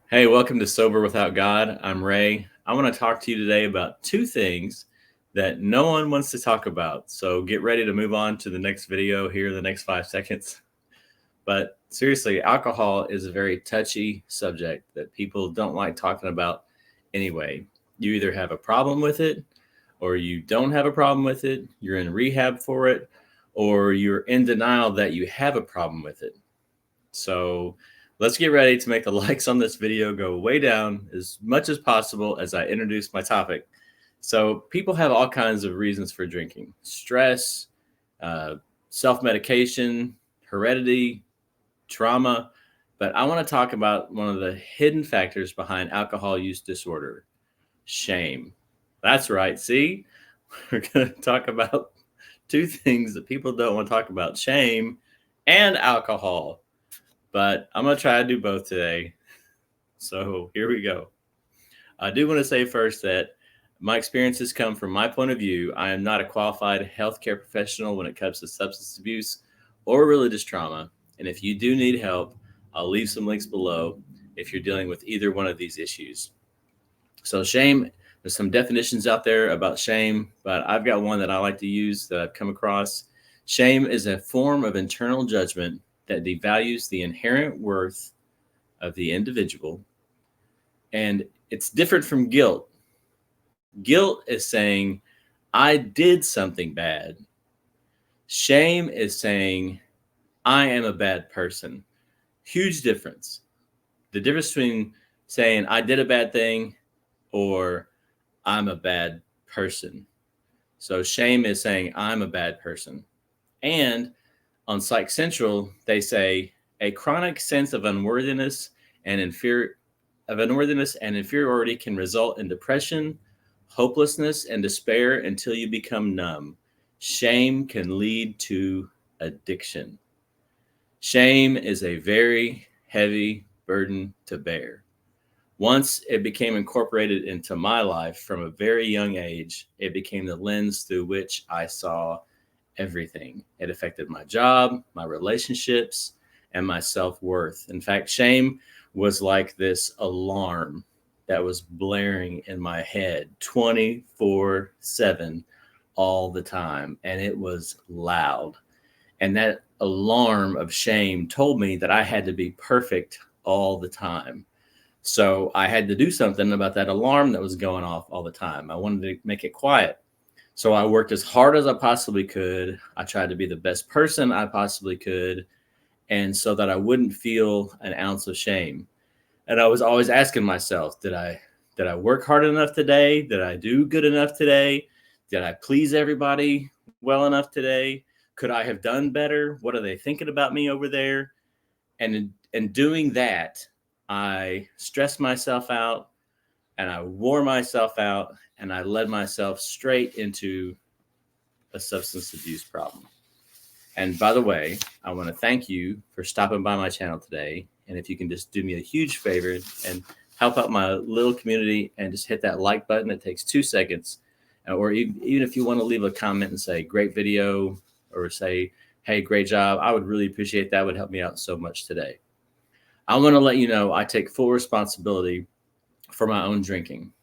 Hey, welcome to Sober Without God. I'm Ray. I want to talk to you today about two things that no one wants to talk about. So get ready to move on to the next video here in the next 5 seconds. But seriously, alcohol is a very touchy subject that people don't like talking about anyway. You either have a problem with it or you don't have a problem with it, you're in rehab for it, or you're in denial that you have a problem with it. So let's get ready to make the likes on this video go way down as much as possible as I introduce my topic. So people have all kinds of reasons for drinking: stress, uh, self-medication, heredity, trauma. But I want to talk about one of the hidden factors behind alcohol use disorder: shame. That's right. See, we're going to talk about two things that people don't want to talk about: shame and alcohol. But I'm going to try to do both today. So here we go. I do want to say first that my experiences come from my point of view. I am not a qualified healthcare professional when it comes to substance abuse or religious trauma. And if you do need help, I'll leave some links below if you're dealing with either one of these issues. So, shame, there's some definitions out there about shame, but I've got one that I like to use that I've come across. Shame is a form of internal judgment that devalues the inherent worth of the individual. And it's different from guilt. Guilt is saying, I did something bad. Shame is saying, I am a bad person. Huge difference. The difference between saying, I did a bad thing or I'm a bad person. So shame is saying, I'm a bad person. And on Psych Central, they say a chronic sense of unworthiness and inferiority can result in depression, hopelessness, and despair until you become numb. Shame can lead to addiction. Shame is a very heavy burden to bear. Once it became incorporated into my life from a very young age, it became the lens through which I saw everything. It affected my job, my relationships, and my self worth. In fact, shame was like this alarm that was blaring in my head 24/7 all the time. And it was loud. And that alarm of shame told me that I had to be perfect all the time. So I had to do something about that alarm that was going off all the time. I wanted to make it quiet. So I worked as hard as I possibly could. I tried to be the best person I possibly could. And so that I wouldn't feel an ounce of shame. And I was always asking myself, did I work hard enough today? Did I do good enough today? Did I please everybody well enough today? Could I have done better? What are they thinking about me over there? And in doing that, I stressed myself out and I wore myself out and I led myself straight into a substance abuse problem. And by the way, I want to thank you for stopping by my channel today. And if you can just do me a huge favor and help out my little community and just hit that like button, it takes 2 seconds. Or even if you want to leave a comment and say, great video, or say, hey, great job, I would really appreciate that. It would help me out so much today. I want to let you know I take full responsibility for my own drinking.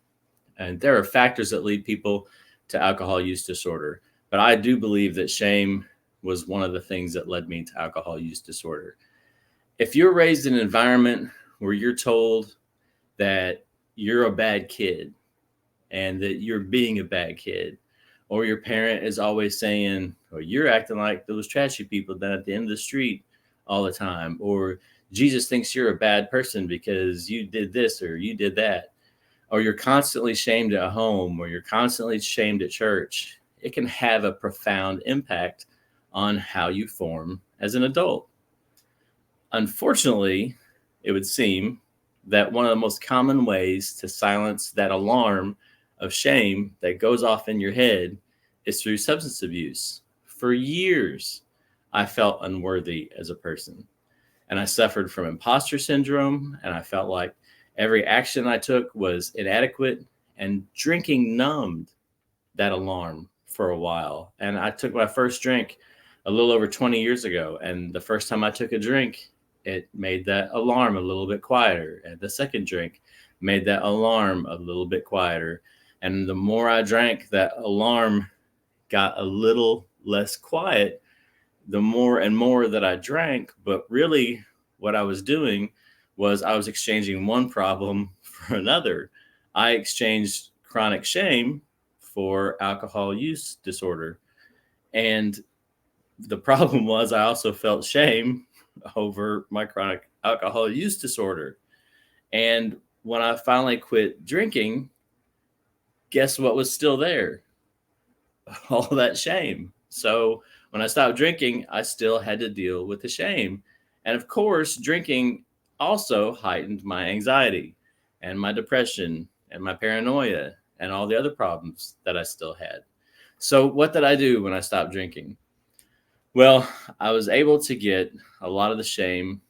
And there are factors that lead people to alcohol use disorder. But I do believe that shame was one of the things that led me to alcohol use disorder. If you're raised in an environment where you're told that you're a bad kid and that you're being a bad kid, or your parent is always saying, or you're acting like those trashy people down at the end of the street all the time, or Jesus thinks you're a bad person because you did this or you did that, or you're constantly shamed at home, or you're constantly shamed at church, it can have a profound impact on how you form as an adult. Unfortunately, it would seem that one of the most common ways to silence that alarm of shame that goes off in your head is through substance abuse. For years, I felt unworthy as a person, and I suffered from imposter syndrome, and I felt like every action I took was inadequate, and drinking numbed that alarm for a while. And I took my first drink a little over 20 years ago, and the first time I took a drink, it made that alarm a little bit quieter. And the second drink made that alarm a little bit quieter. And the more I drank, that alarm got a little less quiet the more and more that I drank. But really, what I was doing was I was exchanging one problem for another. I exchanged chronic shame for alcohol use disorder. And the problem was I also felt shame over my chronic alcohol use disorder. And when I finally quit drinking, guess what was still there? All that shame. So when I stopped drinking, I still had to deal with the shame. And of course, drinking also heightened my anxiety and my depression and my paranoia and all the other problems that I still had. So, what did I do when I stopped drinking? Well, I was able to get a lot of the shame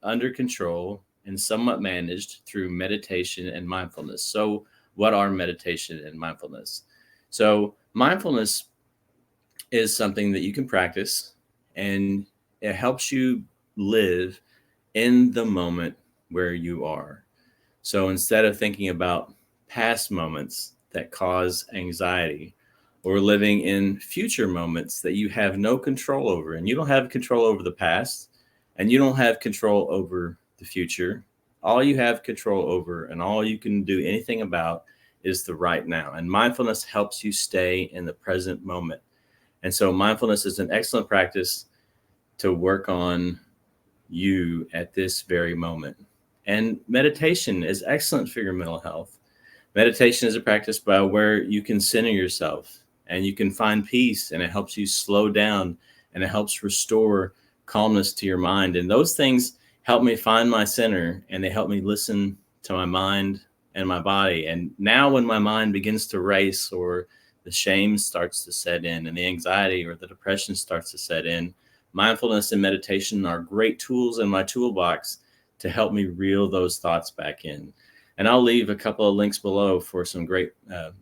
under control and somewhat managed through meditation and mindfulness. So, what are meditation and mindfulness? So, mindfulness is something that you can practice, and it helps you live in the moment where you are. So instead of thinking about past moments that cause anxiety or living in future moments that you have no control over, and you don't have control over the past and you don't have control over the future, all you have control over and all you can do anything about is the right now. And mindfulness helps you stay in the present moment. And so mindfulness is an excellent practice to work on you at this very moment. And meditation is excellent for your mental health. Meditation is a practice by where you can center yourself and you can find peace, and it helps you slow down and it helps restore calmness to your mind. And those things help me find my center, and they help me listen to my mind and my body. And now when my mind begins to race, or the shame starts to set in and the anxiety or the depression starts to set in, mindfulness and meditation are great tools in my toolbox to help me reel those thoughts back in. And I'll leave a couple of links below for some great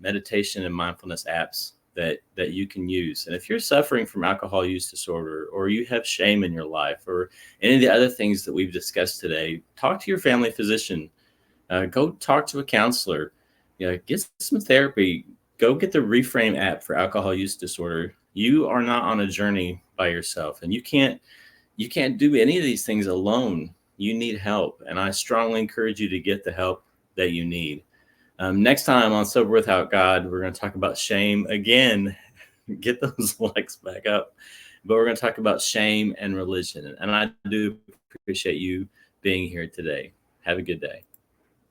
meditation and mindfulness apps that you can use. And if you're suffering from alcohol use disorder, or you have shame in your life, or any of the other things that we've discussed today, talk to your family physician. Go talk to a counselor. Get some therapy. Go get the Reframe app for alcohol use disorder. You are not on a journey by yourself, and you can't do any of these things alone. You need help, and I strongly encourage you to get the help that you need. Next time on Sober Without God, we're going to talk about shame again. Get those likes back up. But we're going to talk about shame and religion. And I do appreciate you being here today. Have a good day.